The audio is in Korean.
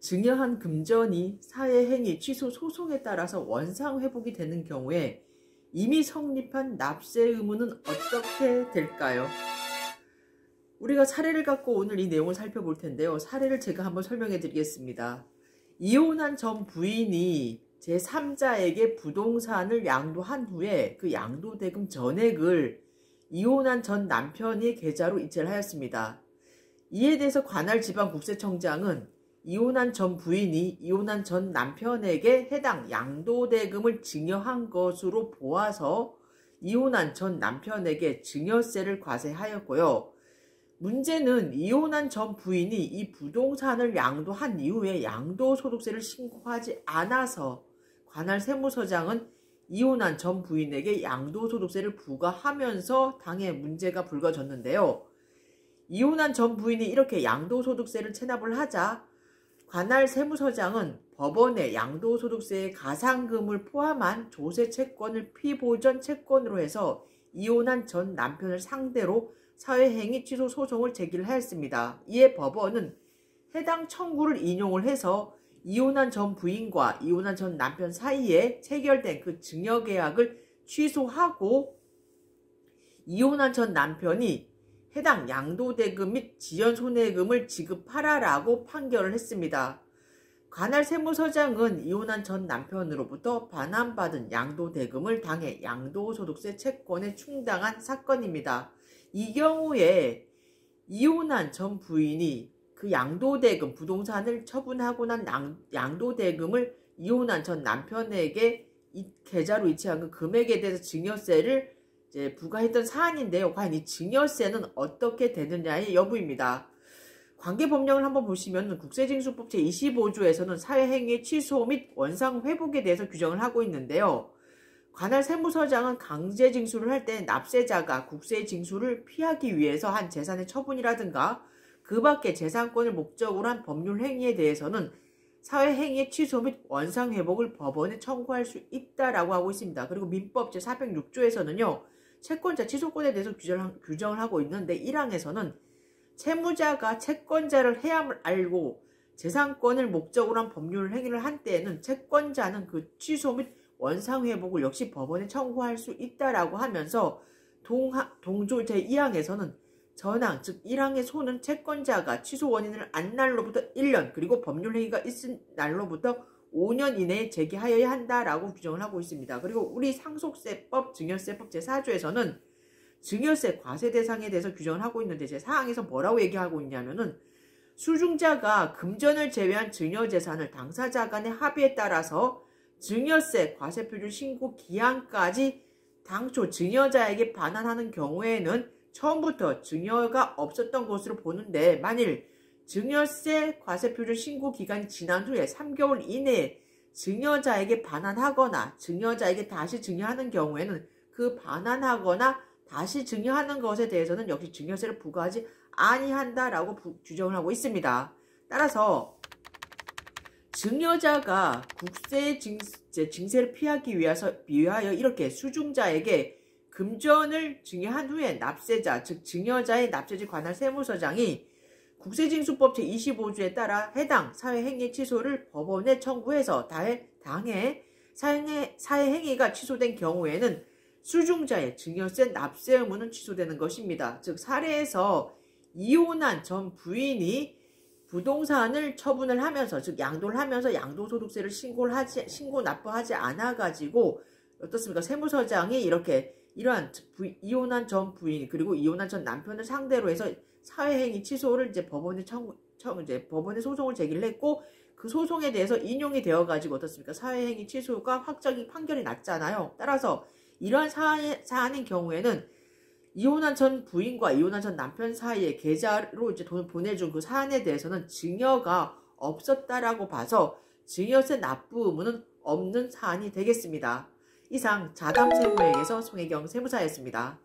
증여한 금전이 사회행위 취소 소송에 따라서 원상회복이 되는 경우에 이미 성립한 납세 의무는 어떻게 될까요? 우리가 사례를 갖고 오늘 이 내용을 살펴볼 텐데요. 사례를 제가 한번 설명해 드리겠습니다. 이혼한 전 부인이 제3자에게 부동산을 양도한 후에 그 양도대금 전액을 이혼한 전 남편의 계좌로 이체를 하였습니다. 이에 대해서 관할 지방국세청장은 이혼한 전 부인이 이혼한 전 남편에게 해당 양도대금을 증여한 것으로 보아서 이혼한 전 남편에게 증여세를 과세하였고요. 문제는 이혼한 전 부인이 이 부동산을 양도한 이후에 양도소득세를 신고하지 않아서 관할 세무서장은 이혼한 전 부인에게 양도소득세를 부과하면서 당해 문제가 불거졌는데요. 이혼한 전 부인이 이렇게 양도소득세를 체납을 하자 관할 세무서장은 법원에 양도소득세의 가상금을 포함한 조세채권을 피보전 채권으로 해서 이혼한 전 남편을 상대로 사회행위 취소 소송을 제기를 하였습니다. 이에 법원은 해당 청구를 인용을 해서 이혼한 전 부인과 이혼한 전 남편 사이에 체결된 그 증여계약을 취소하고 이혼한 전 남편이 해당 양도대금 및 지연손해금을 지급하라라고 판결을 했습니다. 관할 세무서장은 이혼한 전 남편으로부터 반환받은 양도대금을 당해 양도소득세 채권에 충당한 사건입니다. 이 경우에 이혼한 전 부인이 그 양도대금, 부동산을 처분하고 난 양도대금을 이혼한 전 남편에게 이 계좌로 이체한 그 금액에 대해서 증여세를 이제 부과했던 사안인데요. 과연 이 증여세는 어떻게 되느냐의 여부입니다. 관계법령을 한번 보시면 국세징수법 제25조에서는 사회행위 취소 및 원상회복에 대해서 규정을 하고 있는데요. 관할 세무서장은 강제징수를 할 때 납세자가 국세징수를 피하기 위해서 한 재산의 처분이라든가 그 밖에 재산권을 목적으로 한 법률 행위에 대해서는 사회행위의 취소 및 원상회복을 법원에 청구할 수 있다라고 하고 있습니다. 그리고 민법 제406조에서는요. 채권자 취소권에 대해서 규정을 하고 있는데 1항에서는 채무자가 채권자를 해함을 알고 재산권을 목적으로 한 법률 행위를 한 때에는 채권자는 그 취소 및 원상회복을 역시 법원에 청구할 수 있다라고 하면서 동조 제2항에서는 전항, 즉 1항의 소는 채권자가 취소 원인을 안 날로부터 1년 그리고 법률 행위가 있은 날로부터 5년 이내에 제기하여야 한다라고 규정을 하고 있습니다. 그리고 우리 상속세법, 증여세법 제4조에서는 증여세 과세 대상에 대해서 규정을 하고 있는데 제4항에서 뭐라고 얘기하고 있냐면은 수중자가 금전을 제외한 증여재산을 당사자 간의 합의에 따라서 증여세 과세표준 신고 기한까지 당초 증여자에게 반환하는 경우에는 처음부터 증여가 없었던 것으로 보는데 만일 증여세 과세표준 신고 기간이 지난 후에 3개월 이내에 증여자에게 반환하거나 증여자에게 다시 증여하는 경우에는 그 반환하거나 다시 증여하는 것에 대해서는 역시 증여세를 부과하지 아니한다라고 규정을 하고 있습니다. 따라서 증여자가 국세 징세를 피하기 위하여 이렇게 수중자에게 금전을 증여한 후에 납세자, 즉 증여자의 납세지 관할 세무서장이 국세징수법 제25조에 따라 해당 사회행위 취소를 법원에 청구해서 당해 사회행위가 취소된 경우에는 수중자의 증여세 납세 의무는 취소되는 것입니다. 즉 사례에서 이혼한 전 부인이 부동산을 처분을 하면서 즉 양도를 하면서 양도소득세를 신고 납부하지 않아 가지고 어떻습니까? 세무서장이 이렇게 이러한 이혼한 전 부인 그리고 이혼한 전 남편을 상대로 해서 사회행위 취소를 이제 법원에 법원에 소송을 제기를 했고 그 소송에 대해서 인용이 되어 가지고 어떻습니까? 사회행위 취소가 판결이 났잖아요. 따라서 이러한 사안인 경우에는 이혼한 전 부인과 이혼한 전 남편 사이에 계좌로 이제 돈을 보내준 그 사안에 대해서는 증여가 없었다라고 봐서 증여세 납부 의무는 없는 사안이 되겠습니다. 이상 자담세무에게서 송혜경 세무사였습니다.